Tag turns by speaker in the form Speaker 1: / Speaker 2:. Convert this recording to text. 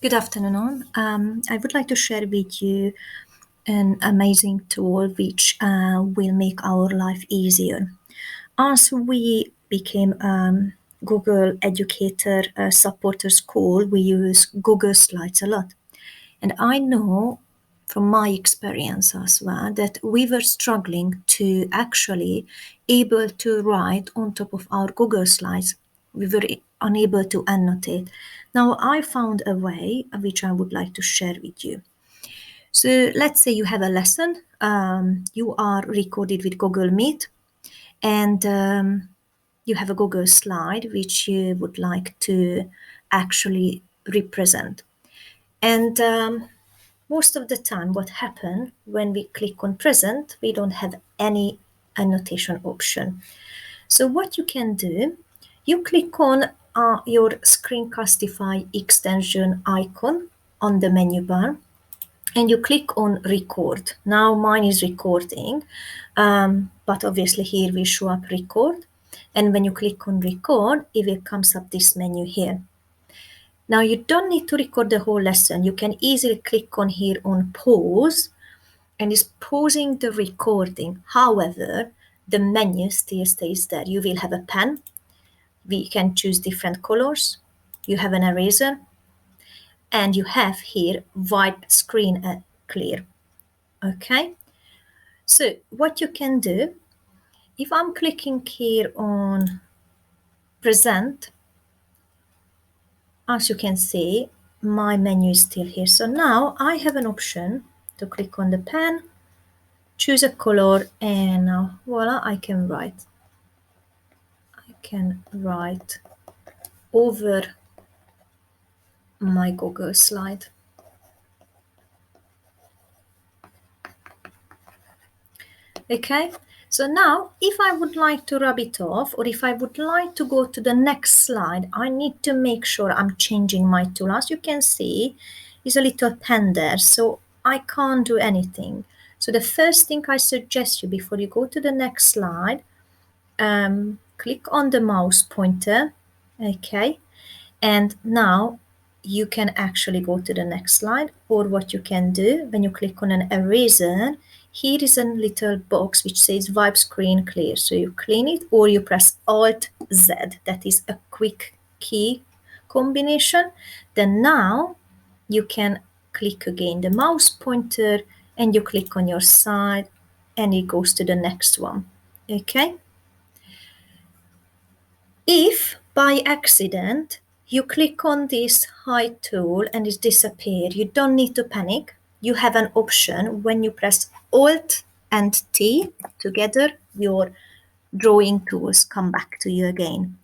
Speaker 1: Good afternoon. I would like to share with you an amazing tool which will make our life easier. As we became Google Educator Supporter School, we use Google Slides a lot. And I know from my experience as well that we were struggling to actually able to write on top of our Google Slides. We were unable to annotate. Now I found a way which I would like to share with you. So let's say you have a lesson, you are recorded with Google Meet, and you have a Google slide which you would like to actually represent. And most of the time, what happens when we click on present, we don't have any annotation option. So what you can do, you click on your Screencastify extension icon on the menu bar, and you click on record. Now mine is recording, but obviously here will show up record. And when you click on record, it will comes up this menu here. Now you don't need to record the whole lesson. You can easily click on here on pause, and it's pausing the recording. However, the menu still stays there. You will have a pen. We can choose different colors. You have an eraser, and you have here wipe screen clear. Okay. So what you can do, if I'm clicking here on present, as you can see, my menu is still here. So now I have an option to click on the pen, choose a color, and now voila, I can write. I can write over my Google slide. Okay, so now if I would like to rub it off, or if I would like to go to the next slide, I need to make sure I'm changing my tool. As you can see, is a little pen there, so I can't do anything. So the first thing I suggest you before you go to the next slide, click on the mouse pointer, okay, and now you can actually go to the next slide. Or what you can do, when you click on an eraser, here is a little box which says wipe screen clear. So you clean it, or you press Alt Z. That is a quick key combination. Then now you can click again the mouse pointer, and you click on your side, and it goes to the next one. Okay. If by accident you click on this hide tool and it disappears, you don't need to panic. You have an option when you press Alt and T together, your drawing tools come back to you again.